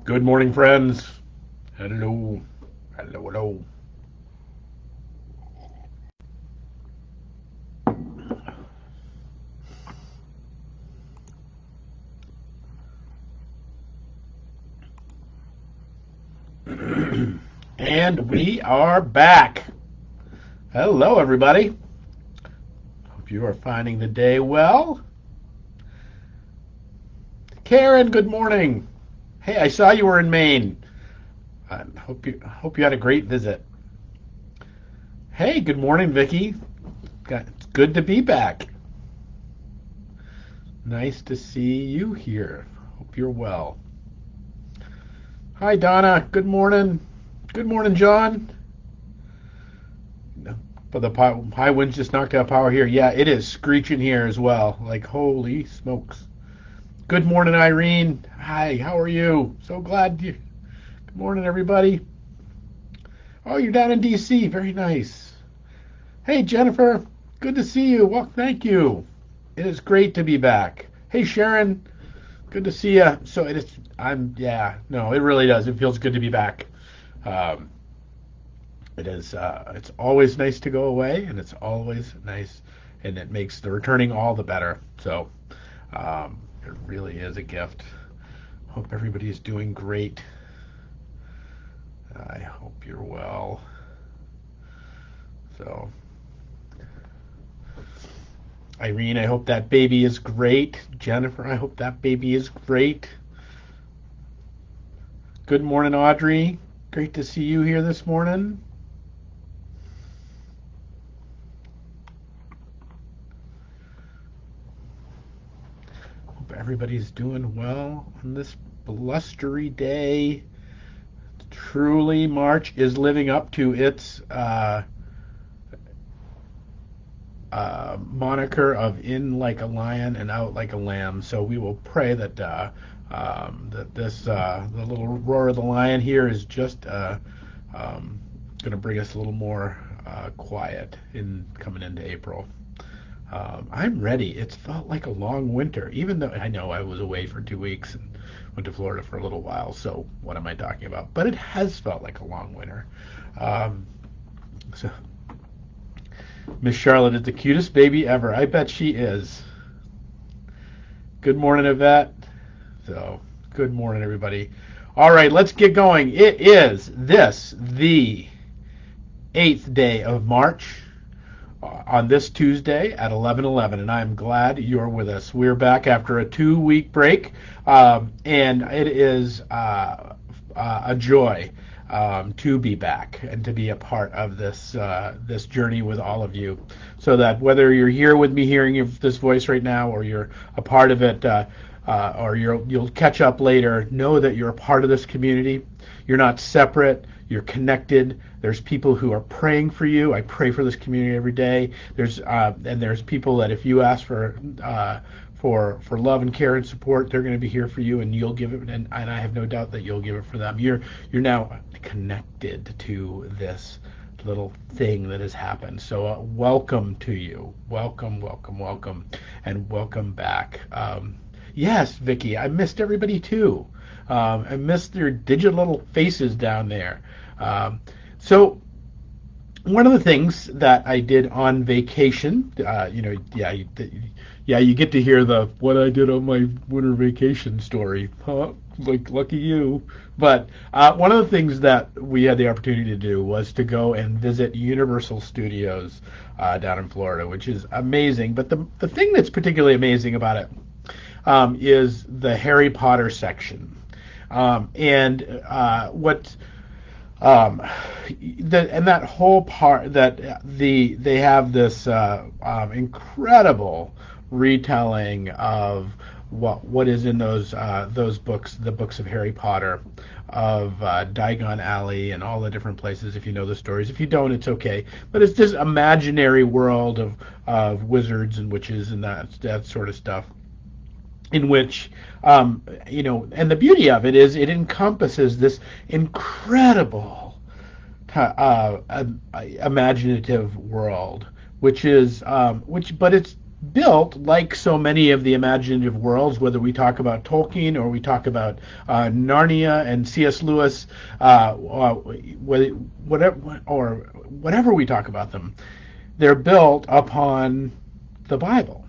Good morning, friends. Hello. Hello, hello. And we are back. Hello, everybody. Hope you are finding the day well. Karen, good morning. Hey, I saw you were in Maine. I hope you had a great visit. Hey, good morning, Vicky. It's good to be back. Nice to see you here. Hope you're well. Hi, Donna. Good morning. Good morning, John. But the high winds just knocked out power here. Yeah, it is screeching here as well. Like, holy smokes. Good morning, Irene. Hi, how are you? So glad you. Good morning, everybody. Oh, you're down in D.C. Very nice. Hey, Jennifer. Good to see you. Well, thank you. It is great to be back. Hey, Sharon. Good to see you. So it is. Yeah. No, it really does. It feels good to be back. Um, it is. It's always nice to go away, and it's always nice, and it makes the returning all the better. So it really is a gift. Hope everybody is doing great. I hope you're well. So, Irene, I hope that baby is great. Jennifer, I hope that baby is great. Good morning, Audrey. Great to see you here this morning. Hope everybody's doing well on this blustery day. Truly, March is living up to its moniker of in like a lion and out like a lamb. So we will pray that that this the little roar of the lion here is just going to bring us a little more quiet in coming into April. I'm ready. It's felt like a long winter, even though I know I was away for 2 weeks and went to Florida for a little while. So what am I talking about? But it has felt like a long winter. Um, so Miss Charlotte is the cutest baby ever. I bet she is. Good morning, Yvette. So, good morning, everybody. All right, let's get going. It is the 8th day of March on this Tuesday at 11:11, and I'm glad you're with us. We're back after a 2-week break, and it is a joy to be back and to be a part of this journey with all of you. So that whether you're here with me hearing this voice right now, or you're a part of it, or you'll catch up later, know that you're a part of this community. You're not separate. You're connected. There's people who are praying for you. I pray for this community every day. There's people that if you ask for love and care and support, they're going to be here for you, and you'll give it. And I have no doubt that you'll give it for them. You're now connected to this little thing that has happened. So welcome to you. Welcome, welcome, welcome, and welcome back. Yes, Vicky, I missed everybody too. I missed your digital little faces down there. Um, so one of the things that I did on vacation, you get to hear the what I did on my winter vacation story. Huh? Like lucky you. But one of the things that we had the opportunity to do was to go and visit Universal Studios down in Florida, which is amazing. But the thing that's particularly amazing about it is the Harry Potter section. And what and that whole part that they have this incredible retelling of what is in those books, the books of Harry Potter, of Diagon Alley and all the different places. If you know the stories, if you don't, it's okay. But it's this imaginary world of wizards and witches and that sort of stuff in which and the beauty of it is it encompasses this incredible imaginative world, which is but it's built like so many of the imaginative worlds, whether we talk about Tolkien or we talk about Narnia and C.S. Lewis, whatever we talk about them, they're built upon the Bible.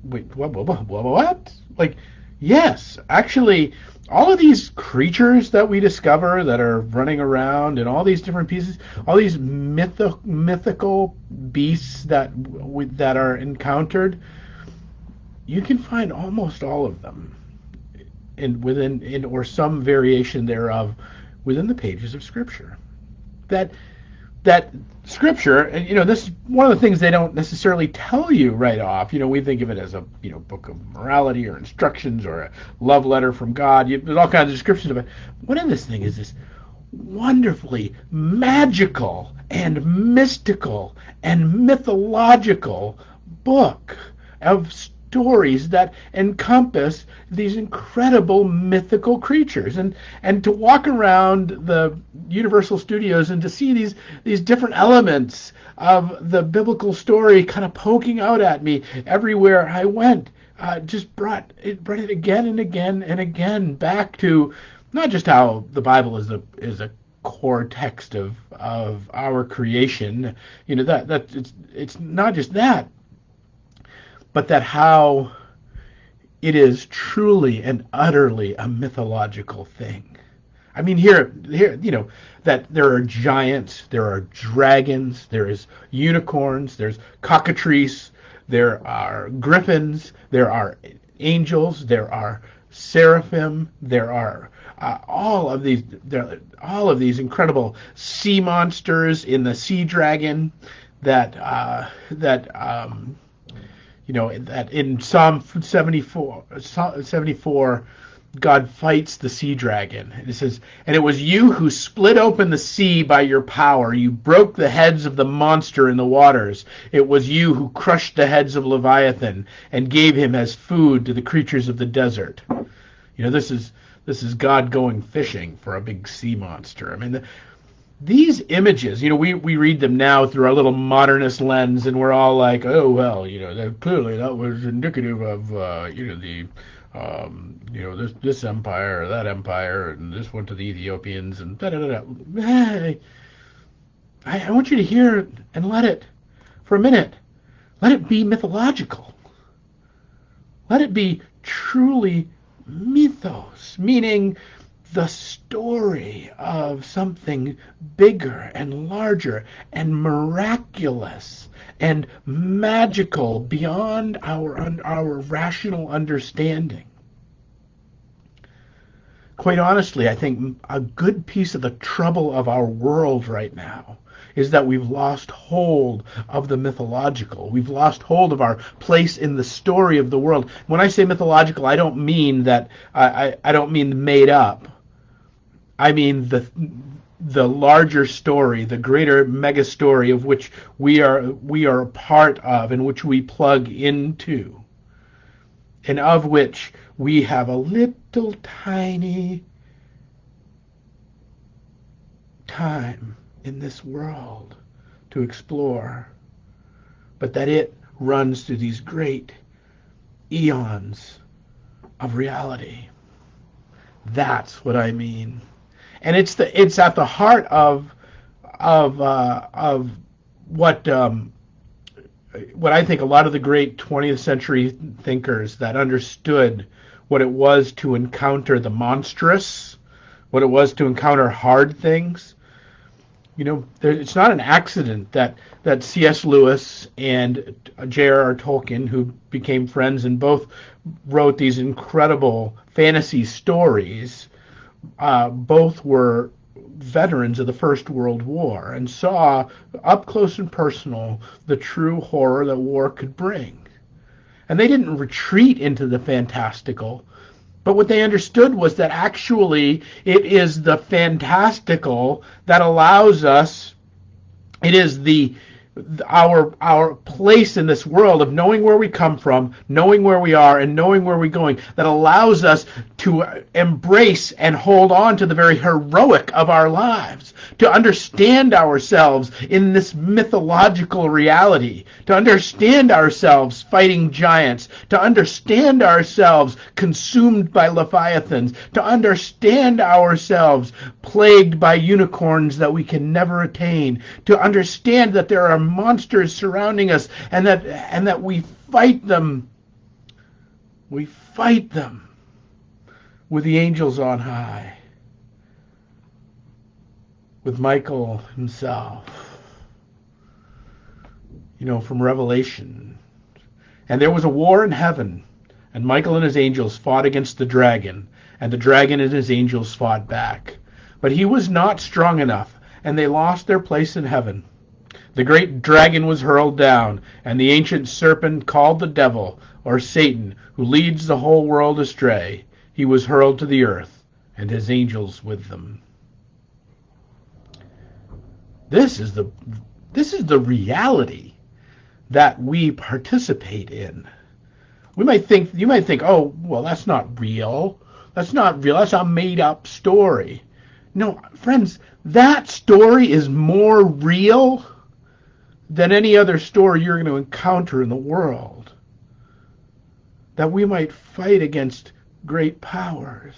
Wait, what? Like, yes, actually, all of these creatures that we discover that are running around and all these different pieces, all these mythical beasts that are encountered, you can find almost all of them within or some variation thereof within the pages of Scripture. That Scripture, and this is one of the things they don't necessarily tell you right off. We think of it as a book of morality or instructions or a love letter from God. There's all kinds of descriptions of it. One of this thing is this wonderfully magical and mystical and mythological book of stories that encompass these incredible mythical creatures, and to walk around the Universal Studios and to see these different elements of the biblical story kind of poking out at me everywhere I went, just brought it again and again and again back to not just how the Bible is a core text of our creation, that it's not just that, but that how it is truly and utterly a mythological thing. I mean, here, that there are giants, there are dragons, there is unicorns, there's cockatrices, there are griffins, there are angels, there are seraphim, there are all of these incredible sea monsters in the sea dragon that in Psalm 74, God fights the sea dragon. And it says, "And it was you who split open the sea by your power. You broke the heads of the monster in the waters. It was you who crushed the heads of Leviathan and gave him as food to the creatures of the desert." This is God going fishing for a big sea monster. I mean, these images, we read them now through our little modernist lens, and we're all like, oh, well, clearly that was indicative of, this empire or that empire, and this went to the Ethiopians, and da-da-da-da. Hey, I want you to hear and let it be mythological. Let it be truly mythos, meaning the story of something bigger and larger and miraculous and magical beyond our rational understanding. Quite honestly, I think a good piece of the trouble of our world right now is that we've lost hold of the mythological. We've lost hold of our place in the story of the world. When I say mythological, I don't mean that I don't mean made up. I mean the larger story, the greater mega story of which we are a part of, and which we plug into, and of which we have a little tiny time in this world to explore, but that it runs through these great eons of reality. That's what I mean. And it's at the heart of what I think a lot of the great 20th century thinkers that understood what it was to encounter the monstrous, what it was to encounter hard things. It's not an accident that C.S. Lewis and J.R.R. Tolkien, who became friends and both wrote these incredible fantasy stories, both were veterans of the First World War and saw up close and personal the true horror that war could bring. And they didn't retreat into the fantastical, but what they understood was that actually it is the fantastical that allows us, it is the our place in this world of knowing where we come from, knowing where we are, and knowing where we're going, that allows us to embrace and hold on to the very heroic of our lives, to understand ourselves in this mythological reality, to understand ourselves fighting giants, to understand ourselves consumed by leviathans, to understand ourselves plagued by unicorns that we can never attain, to understand that there are monsters surrounding us and that we fight them. We fight them with the angels on high, with Michael himself, from Revelation. And there was a war in heaven, and Michael and his angels fought against the dragon, and the dragon and his angels fought back. But he was not strong enough, and they lost their place in heaven. The great dragon was hurled down, and the ancient serpent called the devil, or Satan, who leads the whole world astray. He was hurled to the earth, and his angels with them. This is the reality that we participate in. You might think, oh, well, that's not real. That's not real. That's a made-up story. No, friends, that story is more real than any other story you're going to encounter in the world. That we might fight against great powers.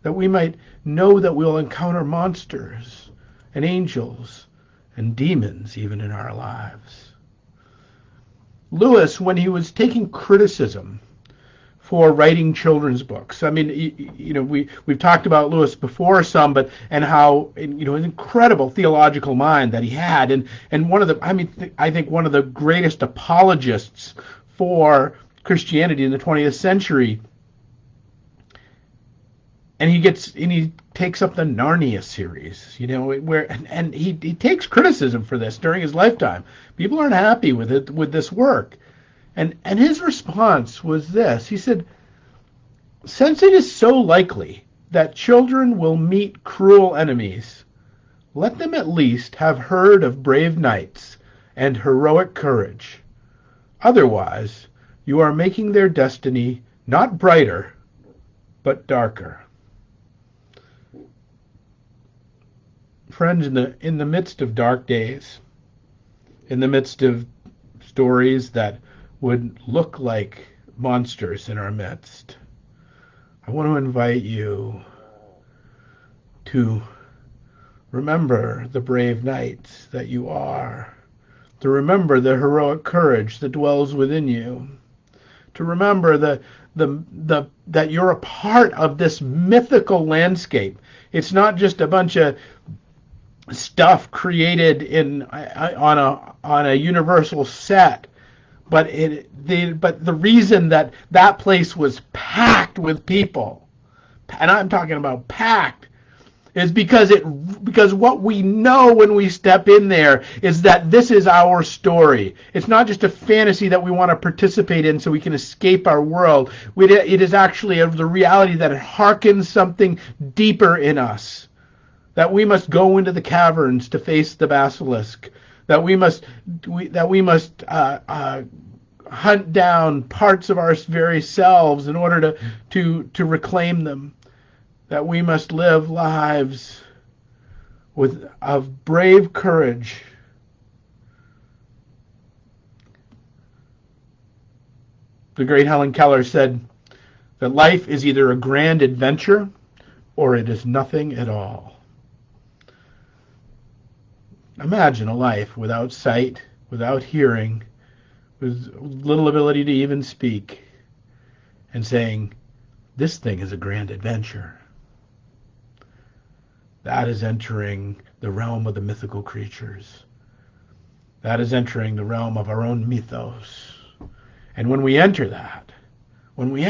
That we might know that we'll encounter monsters and angels and demons even in our lives. Lewis, when he was taking criticism for writing children's books. I mean, we've talked about Lewis before some, and how an incredible theological mind that he had, and I think one of the greatest apologists for Christianity in the 20th century. And he takes up the Narnia series, and he takes criticism for this during his lifetime. People aren't happy with this work. And his response was this. He said, "Since it is so likely that children will meet cruel enemies, let them at least have heard of brave knights and heroic courage. Otherwise, you are making their destiny not brighter, but darker." Friends, in the midst of dark days, in the midst of stories that would look like monsters in our midst, I want to invite you to remember the brave knights that you are, to remember the heroic courage that dwells within you, to remember that you're a part of this mythical landscape. It's not just a bunch of stuff created on a universal set. But the reason that place was packed with people, and I'm talking about packed, is because what we know when we step in there is that this is our story. It's not just a fantasy that we want to participate in so we can escape our world. It is actually the reality that it harkens something deeper in us. That we must go into the caverns to face the basilisk. That we must hunt down parts of our very selves in order to reclaim them. That we must live lives of brave courage. The great Helen Keller said that life is either a grand adventure or it is nothing at all. Imagine a life without sight, without hearing, with little ability to even speak, and saying, this thing is a grand adventure. That is entering the realm of the mythical creatures. That is entering the realm of our own mythos. And when we enter that, when we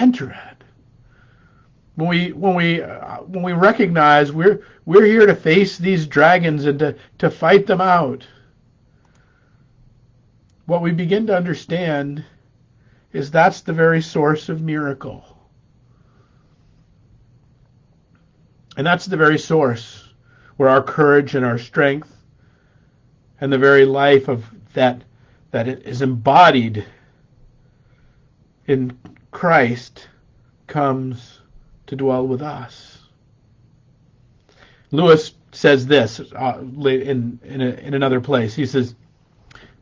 recognize we're here to face these dragons and to fight them out, what we begin to understand is that's the very source of miracle. And that's the very source where our courage and our strength and the very life of that it is embodied in Christ comes to dwell with us. Lewis says this in another place. He says,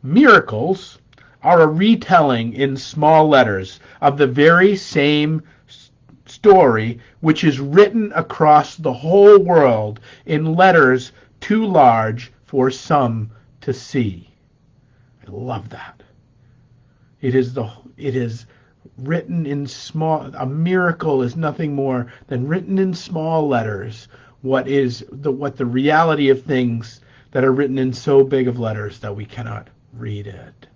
miracles are a retelling in small letters of the very same story which is written across the whole world in letters too large for some to see. I love that. It is written in small. A miracle is nothing more than written in small letters. What the reality of things that are written in so big of letters that we cannot read it.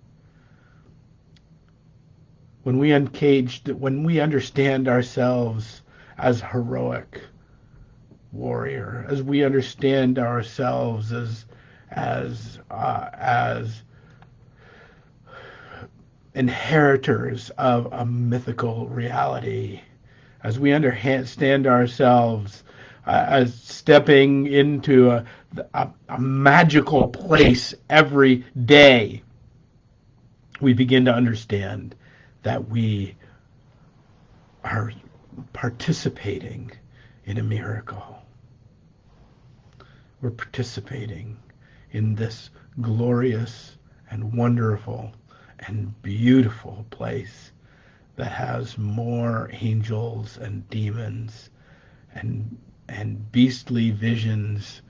When we understand ourselves as heroic warrior, as we understand ourselves as inheritors of a mythical reality, as we understand ourselves as stepping into a magical place every day, we begin to understand that we are participating in a miracle. We're participating in this glorious and wonderful and beautiful place that has more angels and demons and beastly visions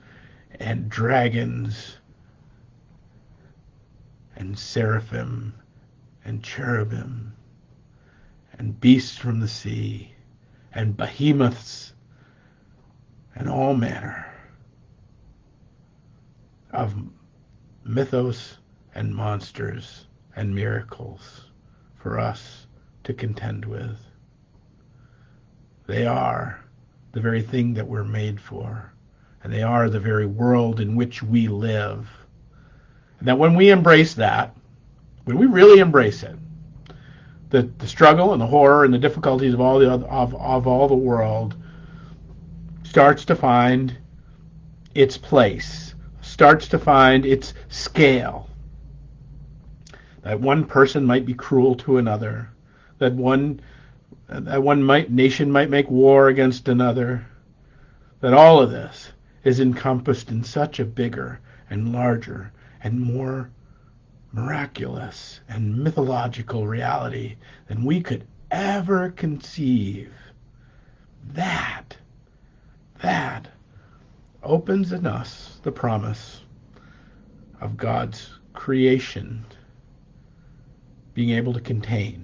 and dragons and seraphim and cherubim and beasts from the sea and behemoths and all manner of mythos and monsters and miracles for us to contend with. They are the very thing that we're made for, and they are the very world in which we live. And that when we embrace that, when we really embrace it, the struggle and the horror and the difficulties of all the world starts to find its place, starts to find its scale. That one person might be cruel to another, that one nation might make war against another, that all of this is encompassed in such a bigger and larger and more miraculous and mythological reality than we could ever conceive. That opens in us the promise of God's creation being able to contain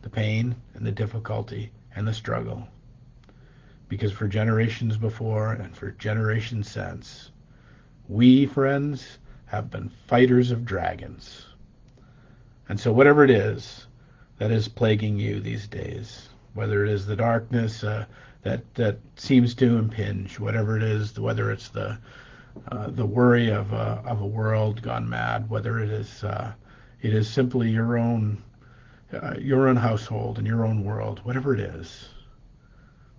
the pain and the difficulty and the struggle. Because for generations before and for generations since, we, friends, have been fighters of dragons. And so whatever it is that is plaguing you these days, whether it is the darkness that seems to impinge, whatever it is, whether it's the worry of a world gone mad, whether it is simply your own household and your own world, whatever it is,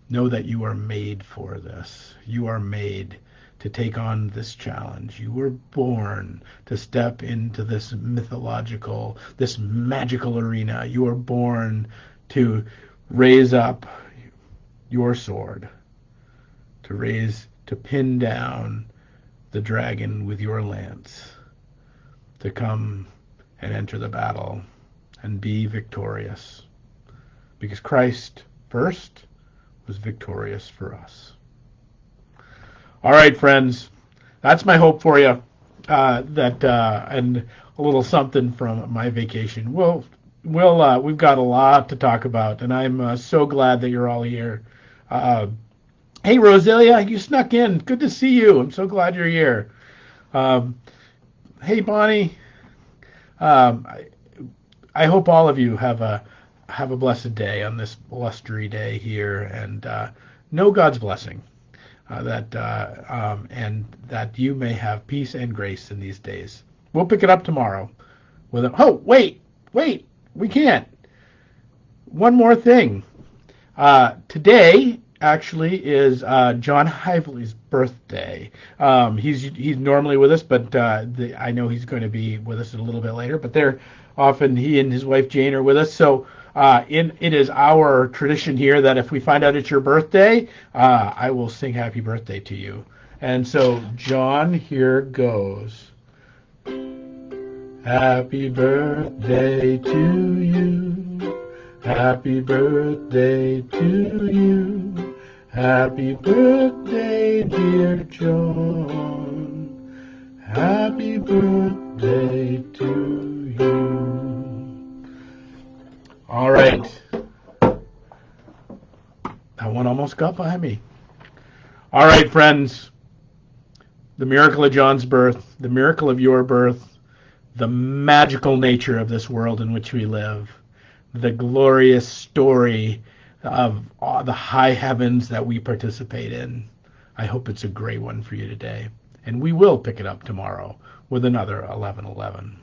know that you are made for this. You are made to take on this challenge. You were born to step into this mythological, this magical arena. You were born to raise up your sword, to pin down the dragon with your lance, to come and enter the battle and be victorious. Because Christ first was victorious for us. All right, friends, that's my hope for you. And a little something from my vacation. We've got a lot to talk about, and I'm so glad that you're all here. Hey, Roselia, you snuck in. Good to see you. I'm so glad you're here. Hey, Bonnie. I hope all of you have a blessed day on this blustery day here, and know God's blessing. And that you may have peace and grace in these days. We'll pick it up tomorrow. Wait, we can't. One more thing. Today actually is John Hively's birthday. He's normally with us, but I know he's going to be with us a little bit later. But they're often he and his wife Jane are with us. So it is our tradition here that if we find out it's your birthday, I will sing happy birthday to you. And so John, here goes. Happy birthday to you. Happy birthday to you. Happy birthday, dear John. Happy birthday to you. All right. That one almost got by me. All right, friends. The miracle of John's birth, the miracle of your birth, the magical nature of this world in which we live, the glorious story of the high heavens that we participate in. I hope it's a great one for you today. And we will pick it up tomorrow with another 1111.